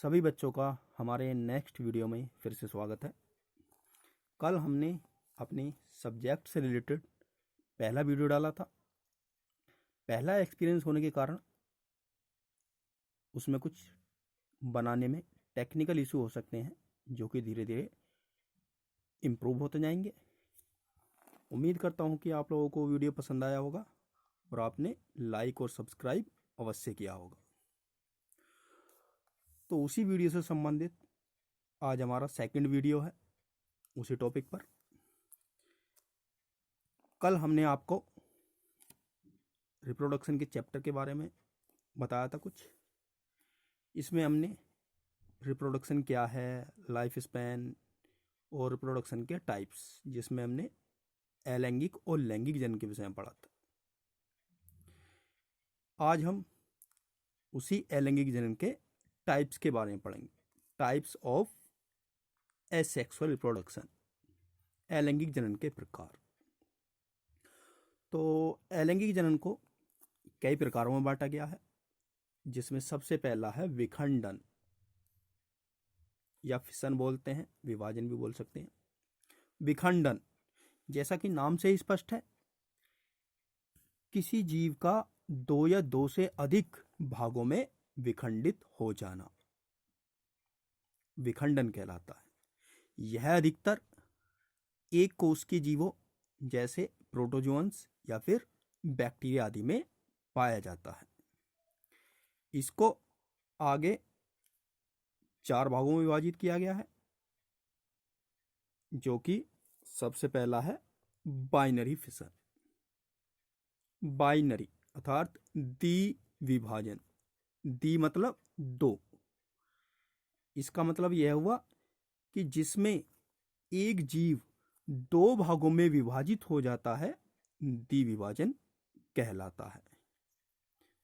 सभी बच्चों का हमारे नेक्स्ट वीडियो में फिर से स्वागत है। कल हमने अपने सब्जेक्ट से रिलेटेड पहला वीडियो डाला था। पहला एक्सपीरियंस होने के कारण उसमें कुछ बनाने में टेक्निकल इशू हो सकते हैं, जो कि धीरे धीरे इम्प्रूव होते जाएंगे। उम्मीद करता हूं कि आप लोगों को वीडियो पसंद आया होगा और आपने लाइक और सब्सक्राइब अवश्य किया होगा। तो उसी वीडियो से संबंधित आज हमारा सेकंड वीडियो है उसी टॉपिक पर। कल हमने आपको रिप्रोडक्शन के चैप्टर के बारे में बताया था कुछ। इसमें हमने रिप्रोडक्शन क्या है, लाइफ स्पैन और रिप्रोडक्शन के टाइप्स, जिसमें हमने अलैंगिक और लैंगिक जनन के विषय में पढ़ा था। आज हम उसी अलैंगिक जनन के टाइप्स के बारे में पढ़ेंगे। टाइप्स ऑफ एसेक्सुअल रिप्रोडक्शन, अलैंगिक जनन के प्रकार। तो अलैंगिक जनन को कई प्रकारों में बांटा गया है, जिसमें सबसे पहला है विखंडन या फिशन बोलते हैं, विभाजन भी बोल सकते हैं। विखंडन, जैसा कि नाम से ही स्पष्ट है, किसी जीव का दो या दो से अधिक भागों में विखंडित हो जाना विखंडन कहलाता है। यह अधिकतर एक कोश के जीवों जैसे प्रोटोजोअन्स या फिर बैक्टीरिया आदि में पाया जाता है। इसको आगे 4 भागों में विभाजित किया गया है, जो कि सबसे पहला है बाइनरी फिशन। बाइनरी अर्थात द्विविभाजन। द्वि मतलब दो। इसका मतलब यह हुआ कि जिसमें एक जीव 2 भागों में विभाजित हो जाता है, द्विविभाजन कहलाता है।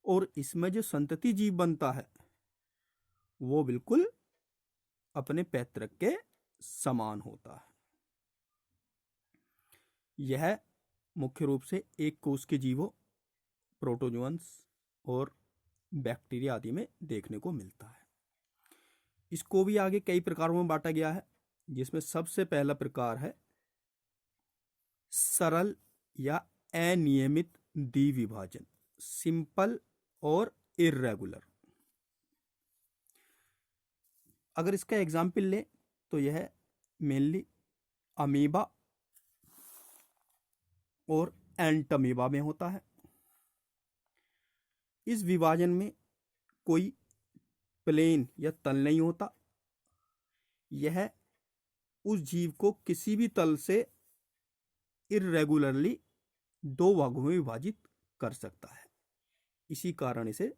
और इसमें जो संतति जीव बनता है वो बिल्कुल अपने पैतृक के समान होता है। यह मुख्य रूप से एक कोश के जीवों, प्रोटोजोअन्स और बैक्टीरिया आदि में देखने को मिलता है। इसको भी आगे कई प्रकारों में बांटा गया है, जिसमें सबसे पहला प्रकार है सरल या अनियमित द्विविभाजन, सिंपल और इर्रेगुलर। अगर इसका एग्जाम्पल ले तो यह मेनली अमीबा और एंटमीबा में होता है। इस विभाजन में कोई प्लेन या तल नहीं होता। यह उस जीव को किसी भी तल से इर्रेगुलरली 2 भागों में विभाजित कर सकता है। इसी कारण इसे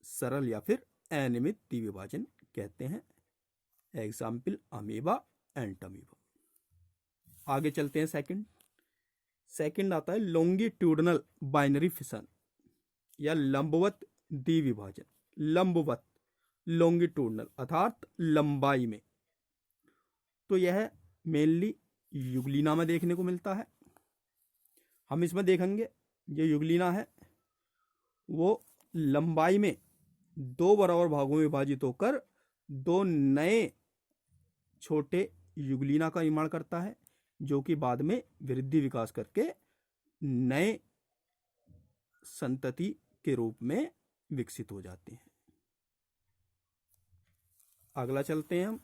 सरल या फिर अनियमित द्विविभाजन कहते हैं। Example amoeba, Entamoeba. आगे चलते हैं सेकंड आता है लॉन्गिट्यूडनल बाइनरी फिशन या लंबवत द्विविभाजन। लंबवत, लॉन्गिट्यूडनल अर्थात लंबाई में। तो यह मेनली युगलिना में देखने को मिलता है। हम इसमें देखेंगे जो युगलिना है वो लंबाई में 2 बराबर भागों में विभाजित होकर 2 नए छोटे युगलिना का निर्माण करता है, जो कि बाद में वृद्धि विकास करके नए संतति के रूप में विकसित हो जाते हैं। अगला चलते हैं हम।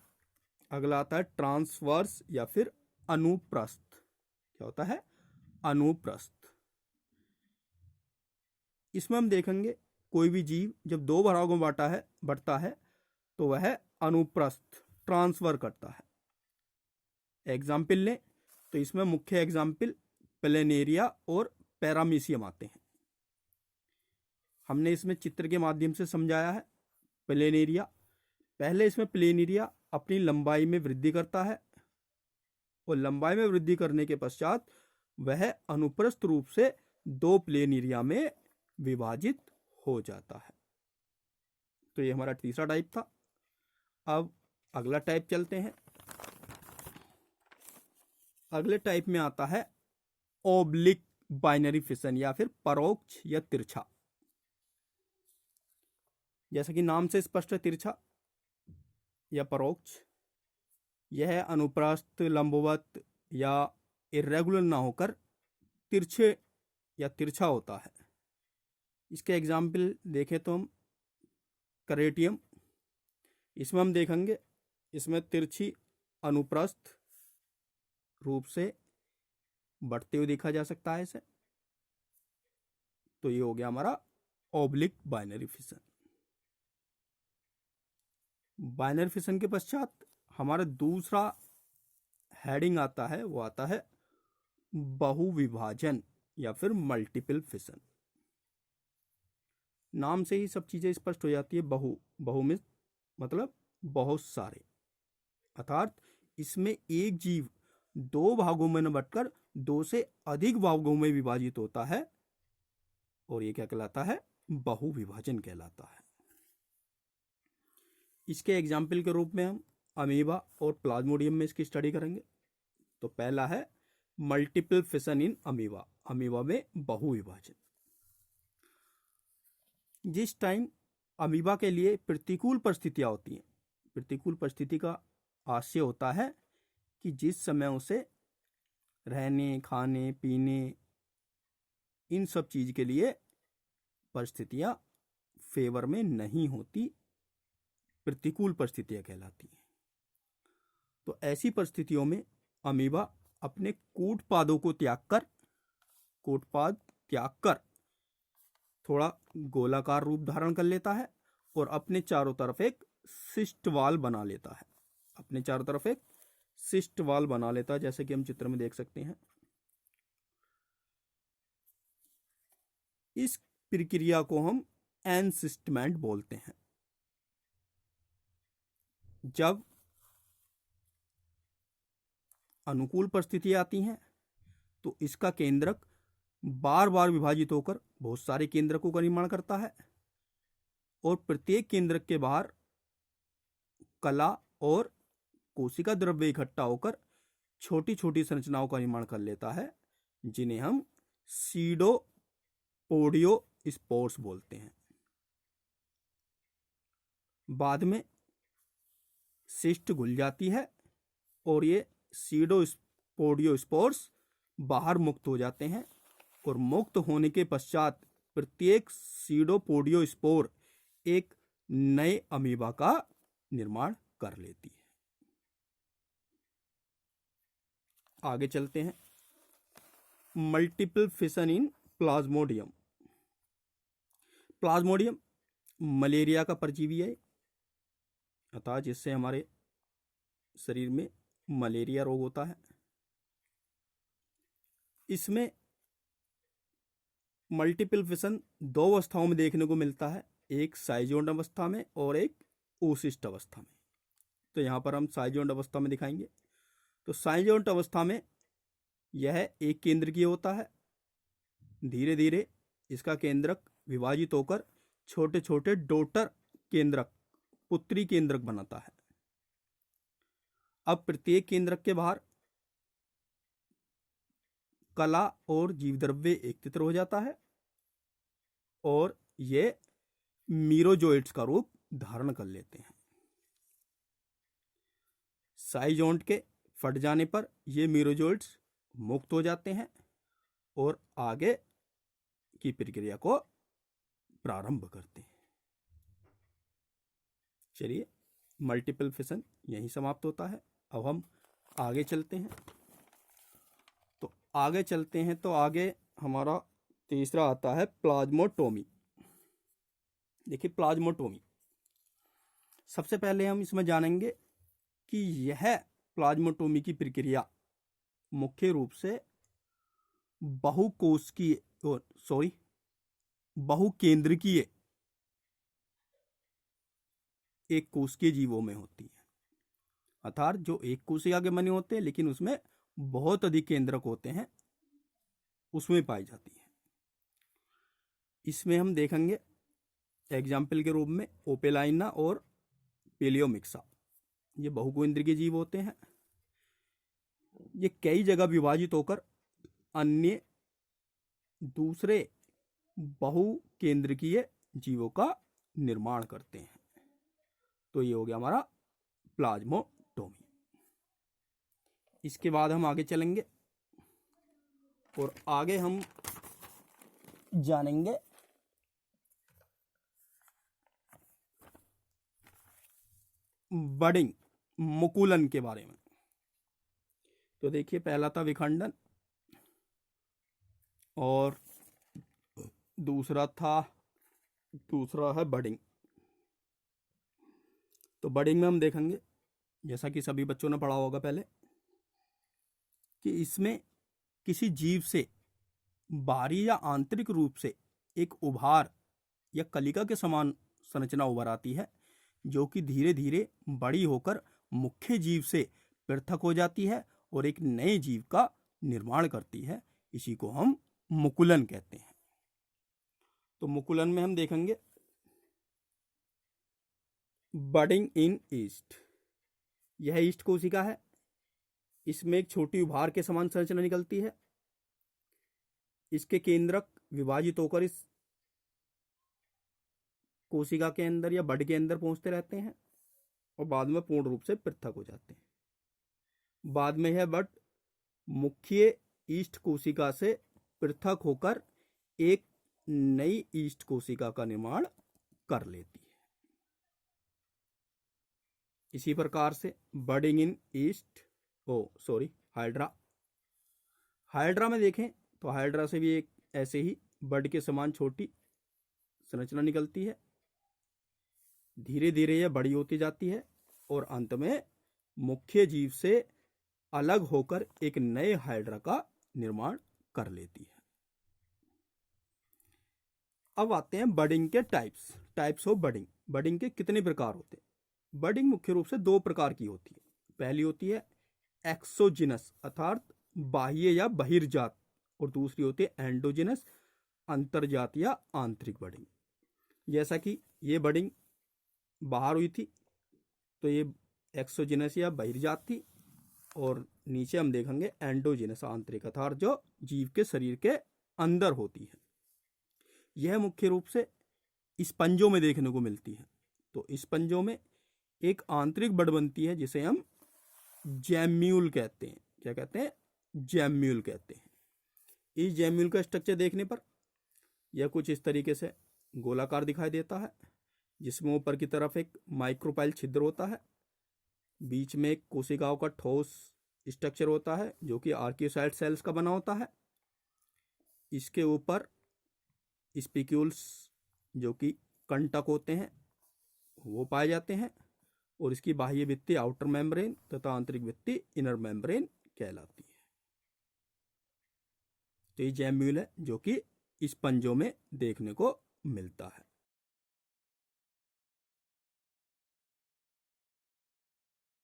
अगला आता है ट्रांसवर्स या फिर अनुप्रस्थ। क्या होता है? अनुप्रस्थ। इसमें हम देखेंगे कोई भी जीव जब 2 भागों में बढ़ता है तो वह अनुप्रस्थ, ट्रांसफर करता है। एग्जाम्पल लें तो इसमें मुख्य एग्जाम्पल प्लेनेरिया और पैरामीशियम आते हैं। हमने इसमें चित्र के माध्यम से समझाया है। प्लेनेरिया, पहले इसमें प्लेनेरिया अपनी लंबाई में वृद्धि करता है और लंबाई में वृद्धि करने के पश्चात वह अनुप्रस्थ रूप से 2 प्लेनेरिया में विभाजित हो जाता है। तो ये हमारा तीसरा टाइप था। अब अगला टाइप चलते हैं। अगले टाइप में आता है ओब्लिक बाइनरी फिशन या फिर परोक्ष या तिरछा। जैसा कि नाम से स्पष्ट है, तिरछा। या परोक्ष, यह अनुप्रस्थ, लंबवत या इर्रेगुलर ना होकर तिरछे या तिरछा होता है। इसके एग्जाम्पल देखें तो हम करेटियम, इसमें हम देखेंगे इसमें तिरछी अनुप्रस्थ रूप से बढ़ते हुए देखा जा सकता है इसे। तो ये हो गया हमारा oblique binary fission. Binary fission के पश्चात हमारा दूसरा हेडिंग आता है, वो आता है बहुविभाजन या फिर मल्टीपल फिशन। नाम से ही सब चीजें स्पष्ट हो जाती है। बहु में मतलब बहुत सारे, अर्थात इसमें एक जीव दो भागों में न बंटकर दो से अधिक भागों में विभाजित होता है, और ये क्या कहलाता है? बहुविभाजन कहलाता है। इसके एग्जाम्पल के रूप में हम अमीबा और प्लाज्मोडियम में इसकी स्टडी करेंगे। तो पहला है multiple fission in amoeba, amoeba में बहुविभाजन। जिस टाइम अमीबा के लिए प्रतिकूल परिस्थितियां होती हैं, प्रतिकूल परिस्थिति का आशय होता है कि जिस समय उसे रहने, खाने, पीने, इन सब चीज के लिए परिस्थितियां फेवर में नहीं होती, प्रतिकूल परिस्थितियां कहलाती हैं। तो ऐसी परिस्थितियों में अमीबा अपने कूटपादों को कूटपाद त्याग कर थोड़ा गोलाकार रूप धारण कर लेता है और अपने चारों तरफ एक सिस्ट वाल बना लेता है। अपने चारों तरफ एक सिस्ट वाल बना लेता है, जैसे कि हम चित्र में देख सकते हैं। इस प्रक्रिया को हम एनसिस्टमेंट बोलते हैं। जब अनुकूल परिस्थितियां आती हैं तो इसका केंद्रक बार बार विभाजित होकर बहुत सारे केंद्रकों का निर्माण करता है, और प्रत्येक केंद्रक के बाहर कला और कोशिका द्रव्य इकट्ठा होकर छोटी छोटी संरचनाओं का निर्माण कर लेता है, जिन्हें हम सीडोपोडियो स्पोर्स बोलते हैं। बाद में सिस्ट घुल जाती है और ये सीडोपोडियो स्पोर्स बाहर मुक्त हो जाते हैं, और मुक्त होने के पश्चात प्रत्येक सीडोपोडियो स्पोर एक नए अमीबा का निर्माण कर लेती है। आगे चलते हैं। मल्टीपल फिशन इन प्लाज्मोडियम। प्लाज्मोडियम मलेरिया का परजीवी है, अतः जिससे हमारे शरीर में मलेरिया रोग होता है। इसमें मल्टीपल फिशन दो अवस्थाओं में देखने को मिलता है, एक साइजोंड अवस्था में और एक ओसिस्ट अवस्था में। तो यहाँ पर हम साइजोंड अवस्था में दिखाएंगे। तो साइजोंड अवस्था में यह एक केंद्रकीय होता है। धीरे धीरे इसका केंद्रक विभाजित होकर छोटे छोटे डॉटर केंद्रक, पुत्री केंद्रक बनाता है। अब प्रत्येक केंद्रक के बाहर कला और जीवद्रव्य एकत्रित हो जाता है और ये मीरोजोइट्स का रूप धारण कर लेते हैं। साइजोंड के फट जाने पर ये मीरोजोइट्स मुक्त हो जाते हैं और आगे की प्रक्रिया को प्रारंभ करते हैं। चलिए, मल्टीपल फिशन यहीं समाप्त होता है। अब हम आगे चलते हैं। तो आगे हमारा तीसरा आता है प्लाज्मोटोमी। देखिए, प्लाज्मोटोमी सबसे पहले हम इसमें जानेंगे कि यह प्लाज्मोटोमी की प्रक्रिया मुख्य रूप से बहुकेंद्रकीय एक कोशिकीय जीवों में होती है। अर्थात जो एक कोशिका के बने होते हैं लेकिन उसमें बहुत अधिक केंद्रक होते हैं, उसमें पाई जाती है। इसमें हम देखेंगे एग्जाम्पल के रूप में ओपेलाइना और पेलियोमिक्सा। ये बहुकेंद्रकीय जीव होते हैं। ये कई जगह विभाजित होकर अन्य दूसरे बहुकेंद्रकीय जीवों का निर्माण करते हैं। तो ये हो गया हमारा प्लाज्मोटोमी। इसके बाद हम आगे चलेंगे और आगे हम जानेंगे बडिंग, मुकुलन के बारे में। तो देखिए, पहला था विखंडन और दूसरा है बडिंग। तो बडिंग में हम देखेंगे, जैसा कि सभी बच्चों ने पढ़ा होगा पहले, कि इसमें किसी जीव से बाहरी या आंतरिक रूप से एक उभार या कलिका के समान संरचना उभर आती है, जो कि धीरे धीरे बड़ी होकर मुख्य जीव से पृथक हो जाती है और एक नए जीव का निर्माण करती है। इसी को हम मुकुलन कहते हैं। तो मुकुलन में हम देखेंगे बडिंग इन ईस्ट। यह ईस्ट कोशिका है। इसमें एक छोटी उभार के समान संरचना निकलती है। इसके केंद्रक विभाजित होकर इस कोशिका के अंदर या बड के अंदर पहुंचते रहते हैं और बाद में पूर्ण रूप से पृथक हो जाते हैं। बाद में यह बड मुख्य ईस्ट कोशिका से पृथक होकर एक नई ईस्ट कोशिका का निर्माण कर लेती है। इसी प्रकार से बडिंग इन हाइड्रा में देखें तो हाइड्रा से भी एक ऐसे ही बड के समान छोटी संरचना निकलती है। धीरे धीरे यह बड़ी होती जाती है और अंत में मुख्य जीव से अलग होकर एक नए हाइड्रा का निर्माण कर लेती है। अब आते हैं बडिंग के टाइप्स ऑफ बडिंग। बडिंग के कितने प्रकार होते हैं? बडिंग मुख्य रूप से दो प्रकार की होती है। पहली होती है एक्सोजिनस अर्थात बाह्य या बहिर्जात, और दूसरी होती है एंडोजिनस अंतर्जात या आंतरिक बडिंग। जैसा कि ये बडिंग बाहर हुई थी तो ये एक्सोजिनस या बहिर्जात थी, और नीचे हम देखेंगे एंडोजिनस आंतरिक अर्थात जो जीव के शरीर के अंदर होती है। यह मुख्य रूप से स्पंजों में देखने को मिलती है। तो स्पंजों में एक आंतरिक बड बनती है जिसे हम जैम्यूल कहते हैं। क्या कहते हैं? जैम्यूल कहते हैं। इस जैम्यूल का स्ट्रक्चर देखने पर यह कुछ इस तरीके से गोलाकार दिखाई देता है, जिसमें ऊपर की तरफ एक माइक्रोपाइल छिद्र होता है, बीच में एक कोशिकाओं का ठोस स्ट्रक्चर होता है जो कि आर्कियोसाइट सेल्स का बना होता है। इसके ऊपर स्पिक्यूल्स जो कि कंटक होते हैं वो पाए जाते हैं, और इसकी बाह्य भित्ति आउटर मेम्ब्रेन तथा आंतरिक भित्ति इनर मेम्ब्रेन कहलाती है। तो ये जैम्यूल है जो कि स्पंजों में देखने को मिलता है।